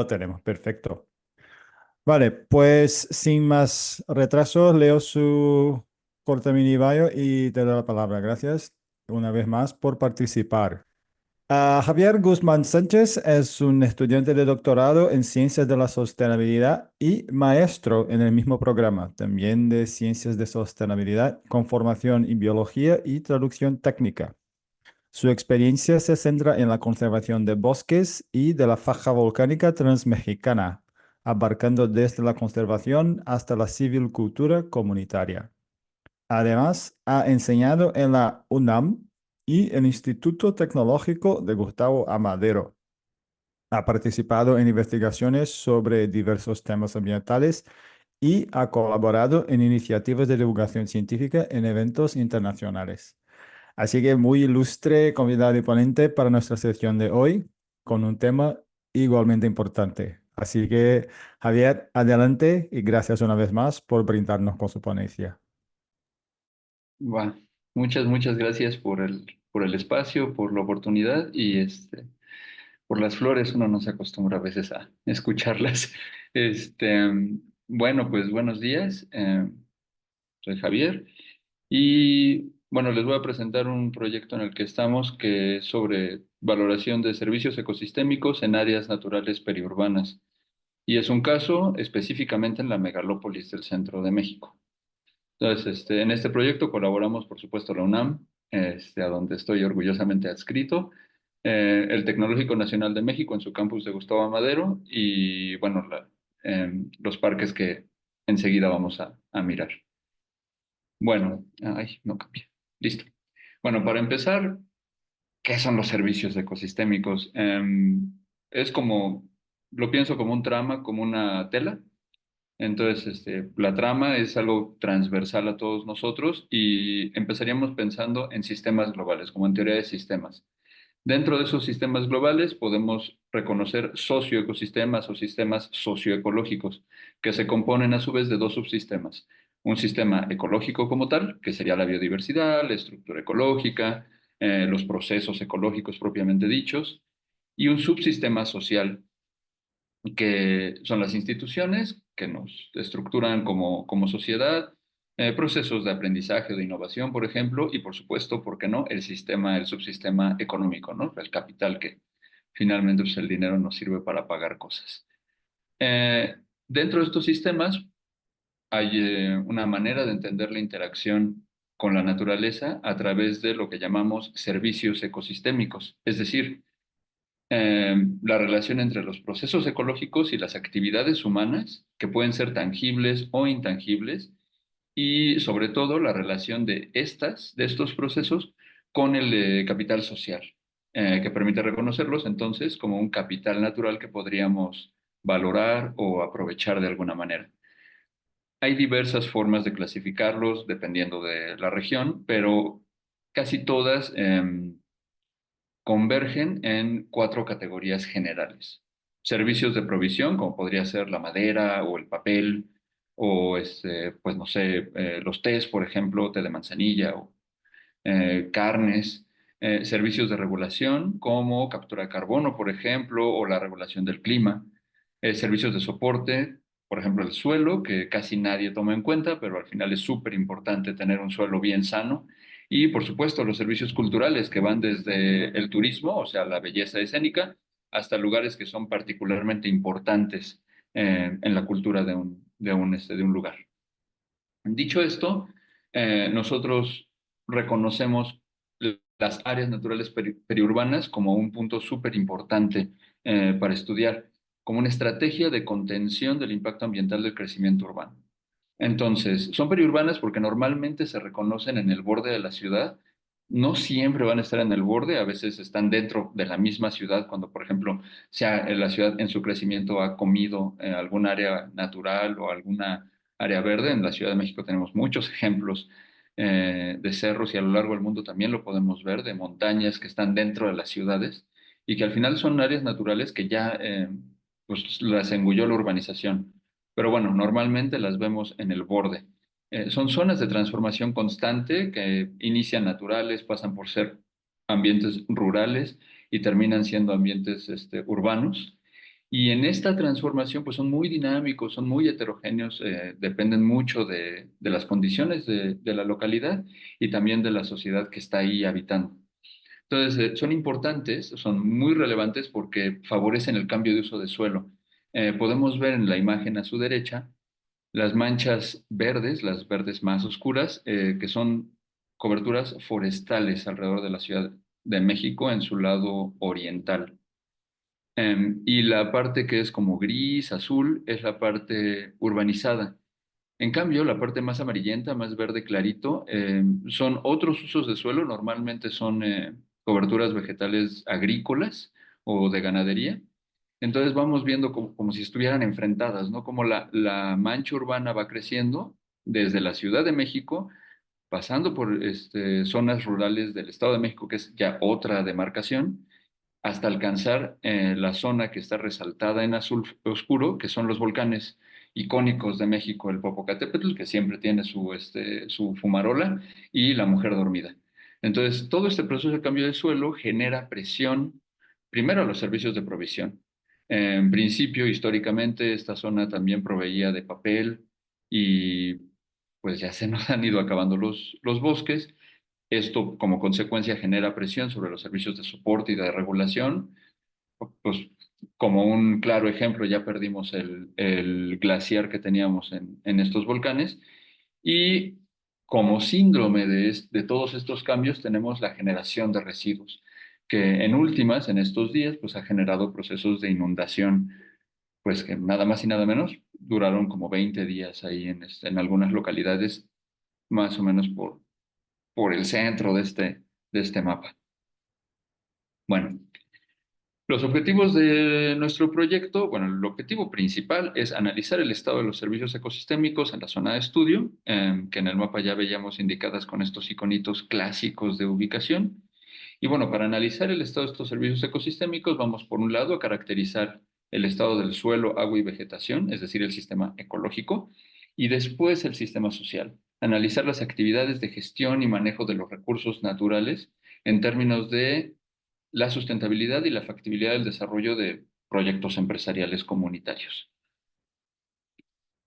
lo tenemos, perfecto. Vale, pues sin más retrasos, leo su corta mini bio y te doy la palabra. Gracias una vez más por participar. Javier Guzmán Sánchez es un estudiante de doctorado en Ciencias de la Sostenibilidad y maestro en el mismo programa, también de Ciencias de Sostenibilidad, con formación en Biología y Traducción Técnica. Su experiencia se centra en la conservación de bosques y de la faja volcánica transmexicana, abarcando desde la conservación hasta la civilcultura comunitaria. Además, ha enseñado en la UNAM y el Instituto Tecnológico de Gustavo Amadero. Ha participado en investigaciones sobre diversos temas ambientales y ha colaborado en iniciativas de divulgación científica en eventos internacionales. Así que muy ilustre convidado y ponente para nuestra sesión de hoy, con un tema igualmente importante. Así que, Javier, adelante y gracias una vez más por brindarnos con su ponencia. Va. Muchas gracias por el espacio, por la oportunidad y por las flores. Uno no se acostumbra a veces a escucharlas. Bueno, pues buenos días. Soy Javier y bueno, les voy a presentar un proyecto en el que estamos que es sobre valoración de servicios ecosistémicos en áreas naturales periurbanas. Y es un caso específicamente en la megalópolis del centro de México. Entonces, en este proyecto colaboramos, por supuesto, la UNAM, a donde estoy orgullosamente adscrito, el Tecnológico Nacional de México en su campus de Gustavo Amadero y, bueno, los parques que enseguida vamos a mirar. Bueno, ay, no cambia. Listo. Bueno, para empezar, ¿qué son los servicios ecosistémicos? Es como, lo pienso como un trama, como una tela. Entonces, la trama es algo transversal a todos nosotros y empezaríamos pensando en sistemas globales, como en teoría de sistemas. Dentro de esos sistemas globales podemos reconocer socioecosistemas o sistemas socioecológicos, que se componen a su vez de dos subsistemas. Un sistema ecológico como tal, que sería la biodiversidad, la estructura ecológica, los procesos ecológicos propiamente dichos, y un subsistema social que son las instituciones que nos estructuran como sociedad, procesos de aprendizaje o de innovación, por ejemplo, y por supuesto, ¿por qué no? El sistema, el subsistema económico, ¿no? El capital que finalmente pues, el dinero nos sirve para pagar cosas. Eh, Dentro de estos sistemas hay una manera de entender la interacción con la naturaleza a través de lo que llamamos servicios ecosistémicos, es decir, la relación entre los procesos ecológicos y las actividades humanas, que pueden ser tangibles o intangibles, y sobre todo la relación de estos procesos, con el capital social, que permite reconocerlos entonces como un capital natural que podríamos valorar o aprovechar de alguna manera. Hay diversas formas de clasificarlos dependiendo de la región, pero casi todas convergen en cuatro categorías generales. Servicios de provisión, como podría ser la madera o el papel, o pues no sé, los tés, por ejemplo, té de manzanilla o carnes. Servicios de regulación, como captura de carbono, por ejemplo, o la regulación del clima. Servicios de soporte, por ejemplo, el suelo, que casi nadie toma en cuenta, pero al final es súper importante tener un suelo bien sano. Y por supuesto, los servicios culturales que van desde el turismo, o sea, la belleza escénica, hasta lugares que son particularmente importantes en la cultura de un lugar. Dicho esto, nosotros reconocemos las áreas naturales periurbanas como un punto súper importante para estudiar, como una estrategia de contención del impacto ambiental del crecimiento urbano. Entonces, son periurbanas porque normalmente se reconocen en el borde de la ciudad. No siempre van a estar en el borde, a veces están dentro de la misma ciudad, cuando, por ejemplo, la ciudad en su crecimiento ha comido algún área natural o alguna área verde. En la Ciudad de México tenemos muchos ejemplos de cerros y a lo largo del mundo también lo podemos ver, de montañas que están dentro de las ciudades y que al final son áreas naturales que ya pues las engulló la urbanización. Pero bueno, normalmente las vemos en el borde. Son zonas de transformación constante que inician naturales, pasan por ser ambientes rurales y terminan siendo ambientes urbanos. Y en esta transformación, pues son muy dinámicos, son muy heterogéneos, dependen mucho de las condiciones de la localidad y también de la sociedad que está ahí habitando. Entonces, son importantes, son muy relevantes porque favorecen el cambio de uso de suelo. Podemos ver en la imagen a su derecha las manchas verdes, las verdes más oscuras, que son coberturas forestales alrededor de la Ciudad de México en su lado oriental. Y la parte que es como gris, azul, es la parte urbanizada. En cambio, la parte más amarillenta, más verde clarito, son otros usos de suelo, normalmente son coberturas vegetales agrícolas o de ganadería. Entonces vamos viendo como si estuvieran enfrentadas, ¿no? Como la mancha urbana va creciendo desde la Ciudad de México, pasando por zonas rurales del Estado de México, que es ya otra demarcación, hasta alcanzar la zona que está resaltada en azul oscuro, que son los volcanes icónicos de México, el Popocatépetl, que siempre tiene su fumarola, y la Mujer Dormida. Entonces, todo este proceso de cambio de suelo genera presión, primero a los servicios de provisión. En principio, históricamente, esta zona también proveía de papel y pues ya se nos han ido acabando los bosques. Esto, como consecuencia, genera presión sobre los servicios de soporte y de regulación. Pues, como un claro ejemplo, ya perdimos el glaciar que teníamos en estos volcanes. Y como síndrome de todos estos cambios, tenemos la generación de residuos, que en últimas, en estos días, pues ha generado procesos de inundación, pues que nada más y nada menos duraron como 20 días ahí en algunas localidades, más o menos por el centro de este mapa. Bueno, los objetivos de nuestro proyecto, bueno, el objetivo principal es analizar el estado de los servicios ecosistémicos en la zona de estudio, que en el mapa ya veíamos indicadas con estos iconitos clásicos de ubicación. Y bueno, para analizar el estado de estos servicios ecosistémicos, vamos por un lado a caracterizar el estado del suelo, agua y vegetación, es decir, el sistema ecológico, y después el sistema social. Analizar las actividades de gestión y manejo de los recursos naturales en términos de la sustentabilidad y la factibilidad del desarrollo de proyectos empresariales comunitarios.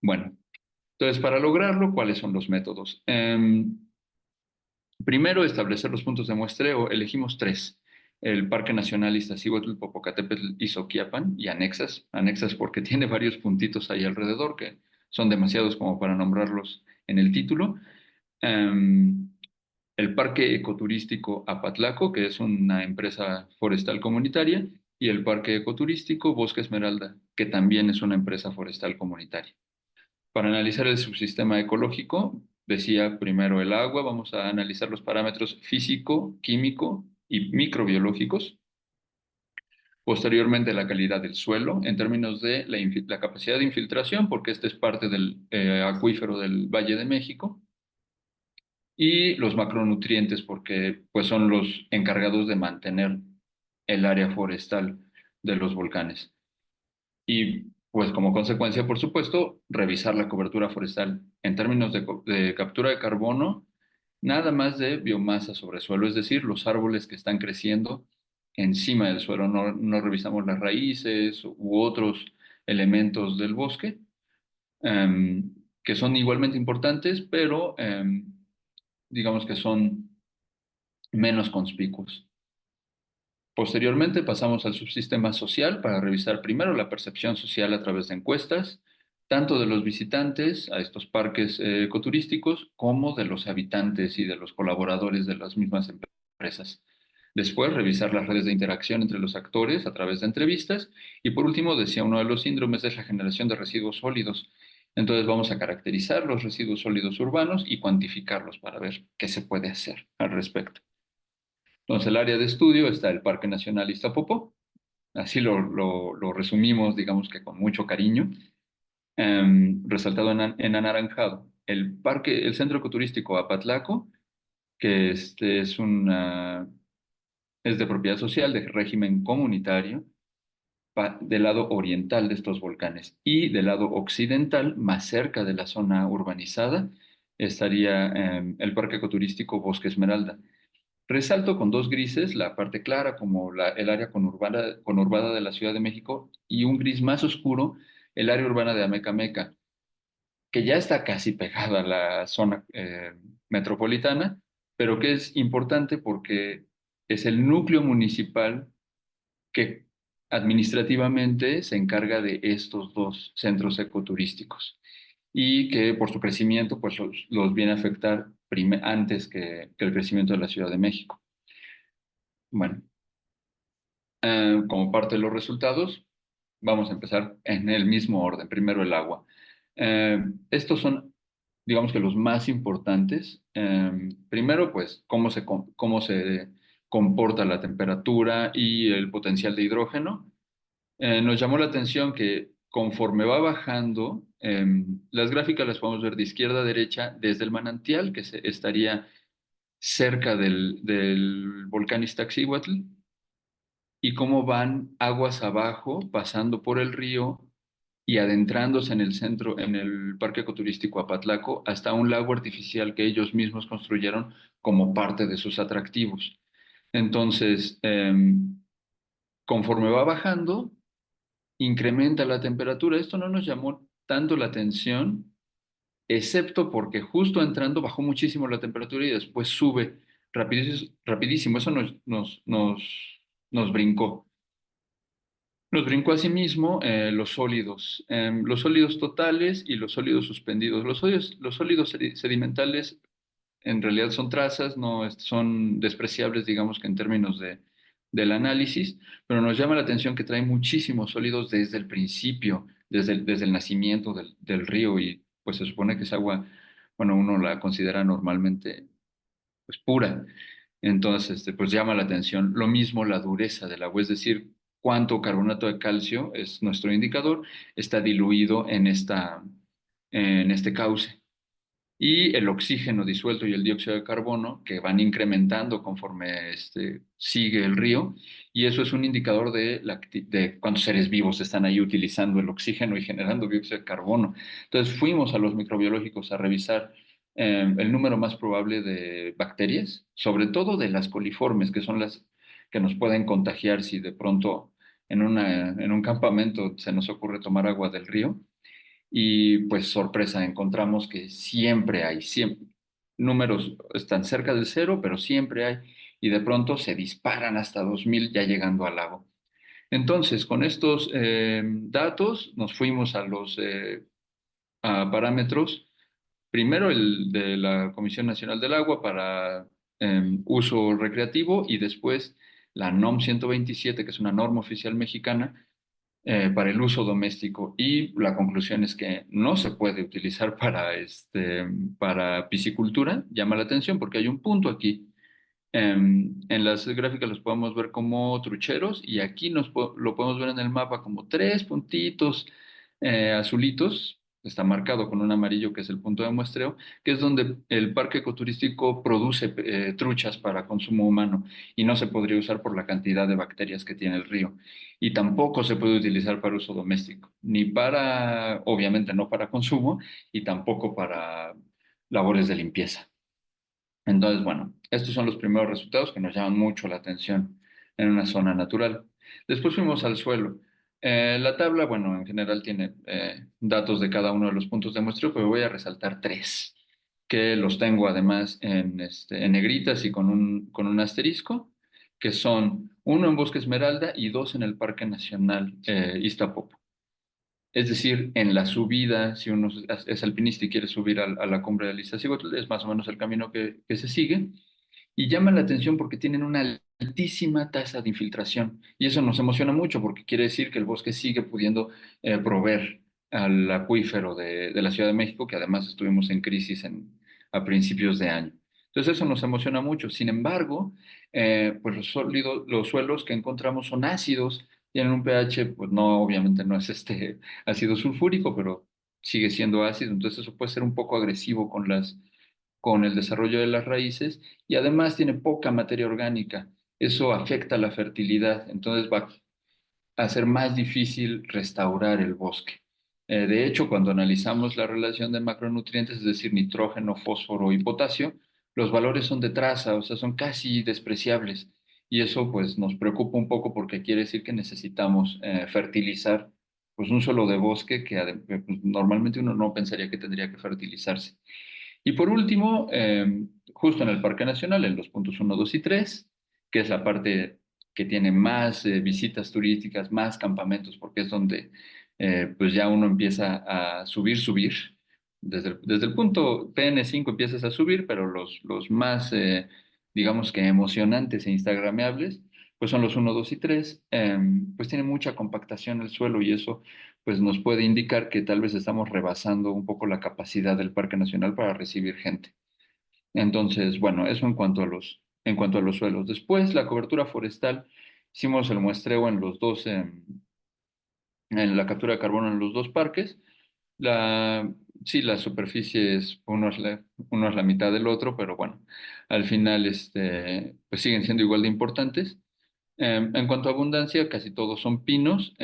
Bueno, entonces para lograrlo, ¿cuáles son los métodos? Primero, establecer los puntos de muestreo. Elegimos tres: el Parque Nacional Iztaccíhuatl, Popocatépetl y Soquiapan, y anexas porque tiene varios puntitos ahí alrededor que son demasiados como para nombrarlos en el título. Em, el Parque Ecoturístico Apatlaco, que es una empresa forestal comunitaria, y el Parque Ecoturístico Bosque Esmeralda, que también es una empresa forestal comunitaria. Para analizar el subsistema ecológico, decía primero el agua, vamos a analizar los parámetros físico, químico y microbiológicos. Posteriormente, la calidad del suelo en términos de la capacidad de infiltración, porque este es parte del acuífero del Valle de México, y los macronutrientes, porque pues son los encargados de mantener el área forestal de los volcanes. Y pues como consecuencia, por supuesto, revisar la cobertura forestal en términos de captura de carbono, nada más de biomasa sobre suelo, es decir, los árboles que están creciendo encima del suelo. No revisamos las raíces u otros elementos del bosque, que son igualmente importantes, pero digamos que son menos conspicuos. Posteriormente pasamos al subsistema social para revisar primero la percepción social a través de encuestas, tanto de los visitantes a estos parques ecoturísticos como de los habitantes y de los colaboradores de las mismas empresas. Después, revisar las redes de interacción entre los actores a través de entrevistas. Y por último, decía, uno de los síndromes es la generación de residuos sólidos. Entonces vamos a caracterizar los residuos sólidos urbanos y cuantificarlos para ver qué se puede hacer al respecto. Entonces, el área de estudio está el Parque Nacional Iztapopo, así lo resumimos, digamos que con mucho cariño, resaltado en anaranjado. El Centro Ecoturístico Apatlaco, que es de propiedad social, de régimen comunitario, del lado oriental de estos volcanes. Y del lado occidental, más cerca de la zona urbanizada, estaría el Parque Ecoturístico Bosque Esmeralda. Resalto con dos grises, la parte clara como el área conurbada de la Ciudad de México y un gris más oscuro, el área urbana de Amecameca, que ya está casi pegada a la zona metropolitana, pero que es importante porque es el núcleo municipal que administrativamente se encarga de estos dos centros ecoturísticos y que por su crecimiento pues los viene a afectar antes que el crecimiento de la Ciudad de México. Bueno, como parte de los resultados, vamos a empezar en el mismo orden. Primero el agua. Estos son, digamos que los más importantes. Primero, pues, cómo se comporta la temperatura y el potencial de hidrógeno. Nos llamó la atención que conforme va bajando, las gráficas las podemos ver de izquierda a derecha desde el manantial, que estaría cerca del volcán Iztaccíhuatl, y cómo van aguas abajo, pasando por el río y adentrándose en el centro, en el Parque Ecoturístico Apatlaco, hasta un lago artificial que ellos mismos construyeron como parte de sus atractivos. Entonces, conforme va bajando, incrementa la temperatura. Esto no nos llamó tanto la atención, excepto porque justo entrando bajó muchísimo la temperatura y después sube rapidísimo. Rapidísimo. Eso nos brincó. Nos brincó asimismo los sólidos totales y los sólidos suspendidos. Los sólidos sedimentales en realidad son trazas, no son despreciables, digamos que en términos del análisis, pero nos llama la atención que trae muchísimos sólidos desde el principio, desde el nacimiento del río y pues se supone que es agua, bueno, uno la considera normalmente pues pura. Entonces, pues llama la atención. Lo mismo la dureza del agua, es decir, cuánto carbonato de calcio es nuestro indicador, está diluido en este cauce. Y el oxígeno disuelto y el dióxido de carbono que van incrementando conforme sigue el río. Y eso es un indicador de cuántos seres vivos están ahí utilizando el oxígeno y generando dióxido de carbono. Entonces fuimos a los microbiológicos a revisar el número más probable de bacterias, sobre todo de las coliformes, que son las que nos pueden contagiar si de pronto en un campamento se nos ocurre tomar agua del río. Y pues sorpresa, encontramos que siempre, números están cerca del cero, pero siempre hay, y de pronto se disparan hasta 2000 ya llegando al lago. Entonces, con estos datos nos fuimos a parámetros. Primero el de la Comisión Nacional del Agua para uso recreativo y después la NOM 127, que es una norma oficial mexicana para el uso doméstico. Y la conclusión es que no se puede utilizar para piscicultura. Llama la atención porque hay un punto aquí. En las gráficas los podemos ver como trucheros y aquí lo podemos ver en el mapa como tres puntitos azulitos. Está marcado con un amarillo que es el punto de muestreo, que es donde el parque ecoturístico produce truchas para consumo humano y no se podría usar por la cantidad de bacterias que tiene el río. Y tampoco se puede utilizar para uso doméstico, ni para, obviamente no para consumo, y tampoco para labores de limpieza. Entonces, bueno, estos son los primeros resultados que nos llaman mucho la atención en una zona natural. Después fuimos al suelo. La tabla, bueno, en general tiene datos de cada uno de los puntos de muestreo, pero voy a resaltar tres, que los tengo además en negritas y con un asterisco, que son uno en Bosque Esmeralda y dos en el Parque Nacional Iztapopo. Es decir, en la subida, si uno es alpinista y quiere subir a la cumbre del Iztaccíhuatl, es más o menos el camino que se sigue. Y llama la atención porque tienen una altísima tasa de infiltración. Y eso nos emociona mucho porque quiere decir que el bosque sigue pudiendo proveer al acuífero de la Ciudad de México, que además estuvimos en crisis a principios de año. Entonces eso nos emociona mucho. Sin embargo, pues los suelos que encontramos son ácidos, tienen un pH, pues no, obviamente no es este ácido sulfúrico, pero sigue siendo ácido. Entonces eso puede ser un poco agresivo con el desarrollo de las raíces y además tiene poca materia orgánica. Eso afecta la fertilidad, entonces va a hacer más difícil restaurar el bosque. De hecho, cuando analizamos la relación de macronutrientes, es decir, nitrógeno, fósforo y potasio, los valores son de traza, o sea, son casi despreciables. Y eso pues nos preocupa un poco porque quiere decir que necesitamos fertilizar pues un suelo de bosque que, pues, normalmente uno no pensaría que tendría que fertilizarse. Y por último, justo en el Parque Nacional, en los puntos uno, 2 y 3, que es la parte que tiene más visitas turísticas, más campamentos, porque es donde pues ya uno empieza a subir. Desde el punto PN5 empiezas a subir, pero los más, digamos que emocionantes e instagrameables, pues son los uno, 2 y 3, pues tiene mucha compactación el suelo y eso pues nos puede indicar que tal vez estamos rebasando un poco la capacidad del Parque Nacional para recibir gente. Entonces, bueno, eso en cuanto a los suelos. Después, la cobertura forestal, hicimos el muestreo en los dos, en la captura de carbono en los dos parques. La, sí, la superficie es, uno es la mitad del otro, pero bueno, al final, pues siguen siendo igual de importantes. En cuanto a abundancia, casi todos son pinos,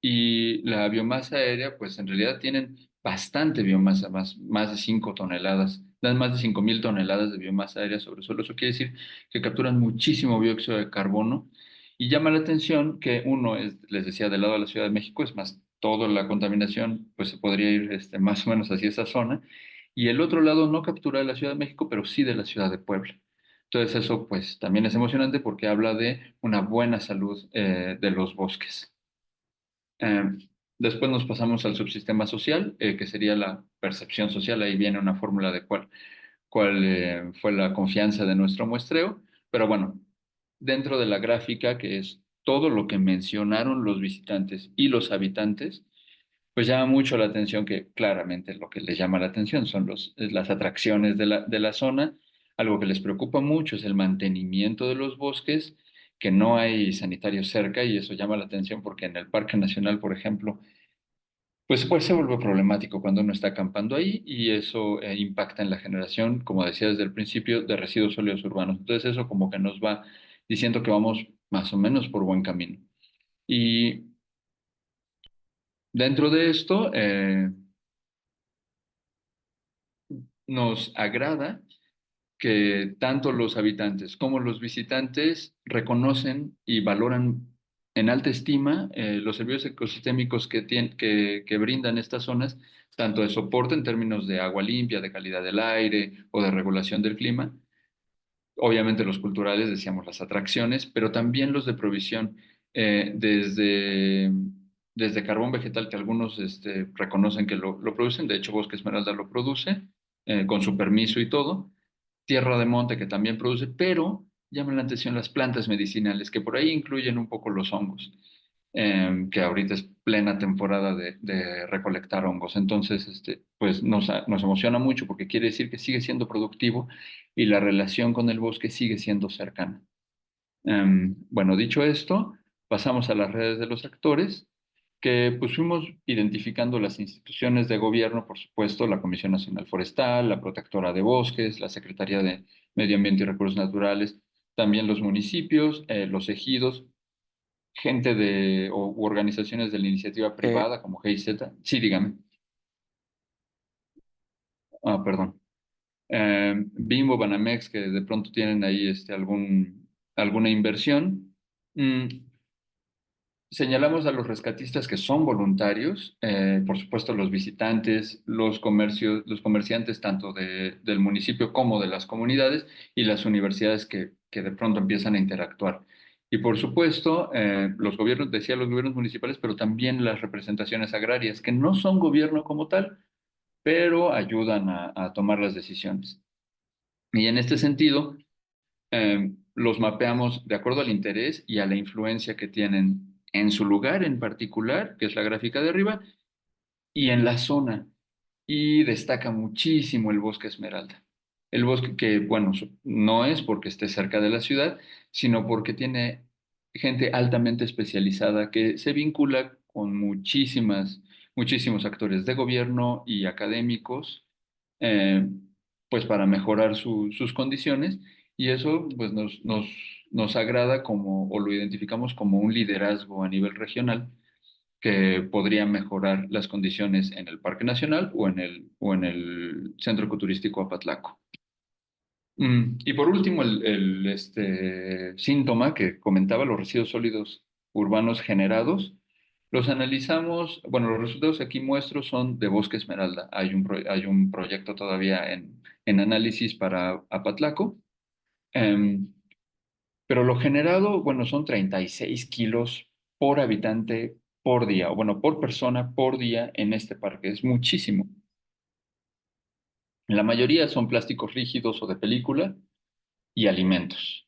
y la biomasa aérea, pues en realidad tienen bastante biomasa, más de 5 toneladas, dan más de 5.000 toneladas de biomasa aérea sobre suelo. Eso quiere decir que capturan muchísimo dióxido de carbono y llama la atención que uno es, les decía, del lado de la Ciudad de México, es más, toda la contaminación pues se podría ir más o menos hacia esa zona, y el otro lado no captura de la Ciudad de México, pero sí de la Ciudad de Puebla. Entonces eso pues también es emocionante porque habla de una buena salud de los bosques. Eh, Después nos pasamos al subsistema social, que sería la percepción social. Ahí viene una fórmula de cuál fue la confianza de nuestro muestreo. Pero bueno, dentro de la gráfica, que es todo lo que mencionaron los visitantes y los habitantes, pues llama mucho la atención que claramente lo que les llama la atención son las atracciones de la zona. Algo que les preocupa mucho es el mantenimiento de los bosques, que no hay sanitarios cerca y eso llama la atención porque en el Parque Nacional, por ejemplo, pues se vuelve problemático cuando uno está acampando ahí y eso impacta en la generación, como decía desde el principio, de residuos sólidos urbanos. Entonces eso como que nos va diciendo que vamos más o menos por buen camino. Y dentro de esto, nos agrada que tanto los habitantes como los visitantes reconocen y valoran en alta estima los servicios ecosistémicos que brindan estas zonas, tanto de soporte en términos de agua limpia, de calidad del aire o de regulación del clima. Obviamente los culturales, decíamos, las atracciones, pero también los de provisión, desde carbón vegetal, que algunos reconocen que lo producen, de hecho Bosque Esmeralda lo produce, con su permiso y todo, tierra de monte que también produce, pero llaman la atención las plantas medicinales, que por ahí incluyen un poco los hongos, que ahorita es plena temporada de recolectar hongos. Entonces, pues nos emociona mucho porque quiere decir que sigue siendo productivo y la relación con el bosque sigue siendo cercana. Bueno, dicho esto, pasamos a las redes de los actores, que pues fuimos identificando las instituciones de gobierno, por supuesto, la Comisión Nacional Forestal, la Protectora de Bosques, la Secretaría de Medio Ambiente y Recursos Naturales, también los municipios, los ejidos, gente u organizaciones de la iniciativa Eh, privada como GIZ. Sí, dígame. Ah, perdón. Bimbo, Banamex, que de pronto tienen ahí alguna inversión. Mm, Señalamos a los rescatistas que son voluntarios, por supuesto los visitantes, los comerciantes tanto del municipio como de las comunidades y las universidades que de pronto empiezan a interactuar. Y por supuesto, los gobiernos, decía los gobiernos municipales, pero también las representaciones agrarias, que no son gobierno como tal, pero ayudan a tomar las decisiones. Y en este sentido, los mapeamos de acuerdo al interés y a la influencia que tienen en su lugar en particular, que es la gráfica de arriba, y en la zona. Y destaca muchísimo el bosque Esmeralda. El bosque que, bueno, no es porque esté cerca de la ciudad, sino porque tiene gente altamente especializada que se vincula con muchísimos actores de gobierno y académicos, eh, pues para mejorar sus condiciones. Y eso pues nos agrada o lo identificamos como un liderazgo a nivel regional que podría mejorar las condiciones en el Parque Nacional o en el Centro Ecoturístico Apatlaco. Y por último, síntoma que comentaba, los residuos sólidos urbanos generados, los analizamos, bueno, los resultados que aquí muestro son de Bosque Esmeralda. Hay un proyecto todavía en análisis para Apatlaco, em, pero lo generado, bueno, son 36 kilos por habitante por día, o bueno, por persona por día en este parque. Es muchísimo. La mayoría son plásticos rígidos o de película y alimentos.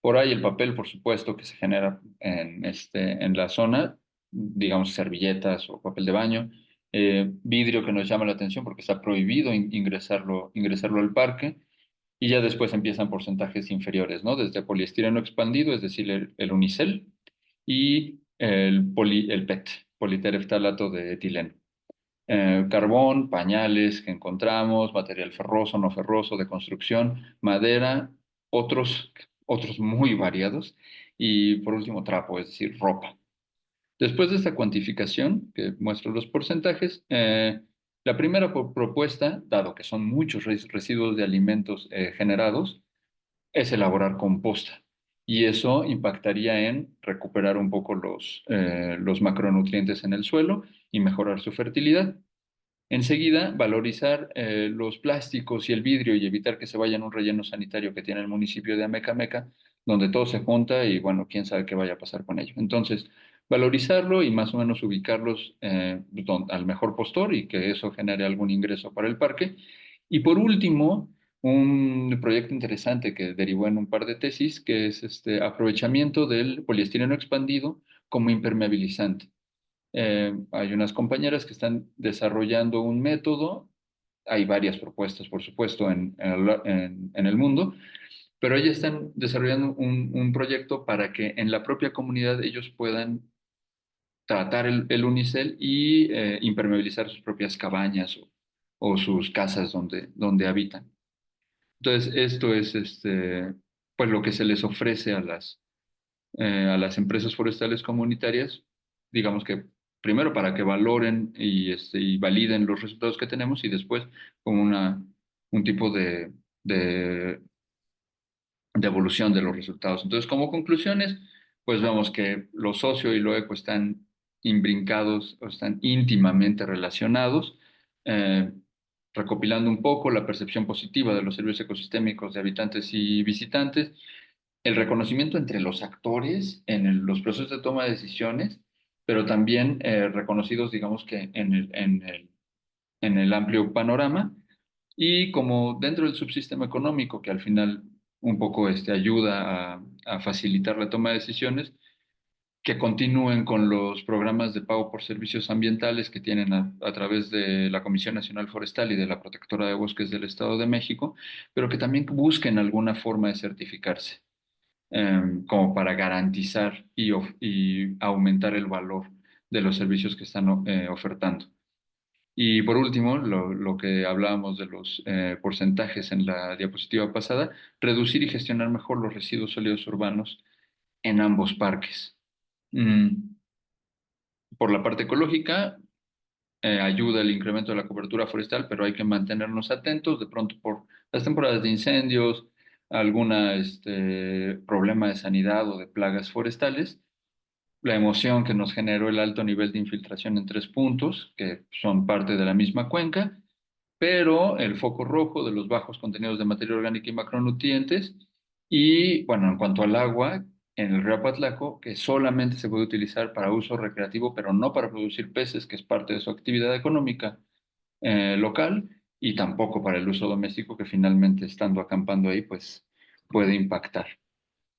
Por ahí el papel, por supuesto, que se genera en la zona, digamos servilletas o papel de baño, vidrio que nos llama la atención porque está prohibido ingresarlo al parque, y ya después empiezan porcentajes inferiores, ¿no? Desde poliestireno expandido, es decir, el unicel, y el PET, politereftalato de etileno. Carbón, pañales que encontramos, material ferroso, no ferroso, de construcción, madera, otros muy variados, y por último trapo, es decir, ropa. Después de esta cuantificación, que muestra los porcentajes, la primera propuesta, dado que son muchos residuos de alimentos generados, es elaborar composta. Y eso impactaría en recuperar un poco los macronutrientes en el suelo y mejorar su fertilidad. Enseguida, valorizar los plásticos y el vidrio y evitar que se vayan a un relleno sanitario que tiene el municipio de Amecameca, donde todo se junta y bueno, quién sabe qué vaya a pasar con ello. Entonces, valorizarlo y más o menos ubicarlos al mejor postor y que eso genere algún ingreso para el parque. Y por último, un proyecto interesante que derivó en un par de tesis, que es este aprovechamiento del poliestireno expandido como impermeabilizante. Hay unas compañeras que están desarrollando un método, hay varias propuestas, por supuesto, en el mundo, pero ellas están desarrollando un proyecto para que en la propia comunidad ellos puedan tratar el unicel y impermeabilizar sus propias cabañas o sus casas donde habitan. Entonces, esto es pues lo que se les ofrece a las empresas forestales comunitarias, digamos que primero para que valoren y validen los resultados que tenemos y después como un tipo de evolución de los resultados. Entonces, como conclusiones, pues vemos que lo socio y lo eco están imbrincados o están íntimamente relacionados. eh, Recopilando un poco la percepción positiva de los servicios ecosistémicos de habitantes y visitantes, el reconocimiento entre los actores en los procesos de toma de decisiones, pero también reconocidos, digamos que en el amplio panorama, y como dentro del subsistema económico, que al final un poco ayuda a facilitar la toma de decisiones, que continúen con los programas de pago por servicios ambientales que tienen a través de la Comisión Nacional Forestal y de la Protectora de Bosques del Estado de México, pero que también busquen alguna forma de certificarse como para garantizar y aumentar el valor de los servicios que están ofertando. Y por último, lo que hablábamos de los porcentajes en la diapositiva pasada, reducir y gestionar mejor los residuos sólidos urbanos en ambos parques. Mm, por la parte ecológica, ayuda el incremento de la cobertura forestal, pero hay que mantenernos atentos de pronto por las temporadas de incendios, alguna problema de sanidad o de plagas forestales, la emoción que nos generó el alto nivel de infiltración en 3 puntos, que son parte de la misma cuenca, pero el foco rojo de los bajos contenidos de materia orgánica y macronutrientes. Y bueno, en cuanto al agua, en el río Apatlaco, que solamente se puede utilizar para uso recreativo, pero no para producir peces, que es parte de su actividad económica local, y tampoco para el uso doméstico, que finalmente estando acampando ahí, pues puede impactar.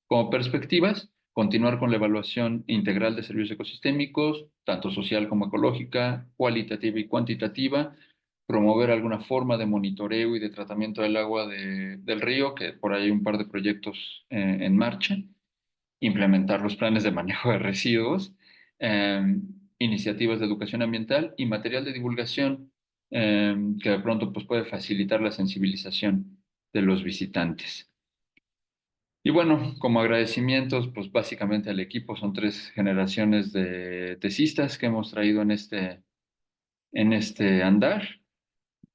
Como perspectivas, continuar con la evaluación integral de servicios ecosistémicos, tanto social como ecológica, cualitativa y cuantitativa, promover alguna forma de monitoreo y de tratamiento del agua del río, que por ahí hay un par de proyectos en marcha, implementar los planes de manejo de residuos, eh, iniciativas de educación ambiental y material de divulgación que de pronto pues, puede facilitar la sensibilización de los visitantes. Y bueno, como agradecimientos, pues básicamente al equipo son 3 generaciones de tesistas que hemos traído en este andar,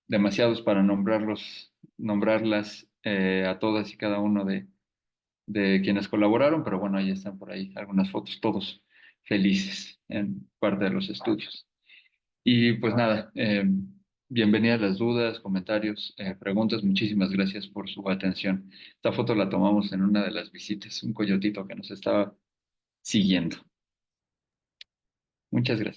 demasiados para nombrarlas a todas y cada uno de quienes colaboraron, pero bueno, ahí están por ahí algunas fotos, todos felices en parte de los estudios. Y pues nada, bienvenidas las dudas, comentarios, preguntas. Muchísimas gracias por su atención. Esta foto la tomamos en una de las visitas, un coyotito que nos estaba siguiendo. Muchas gracias.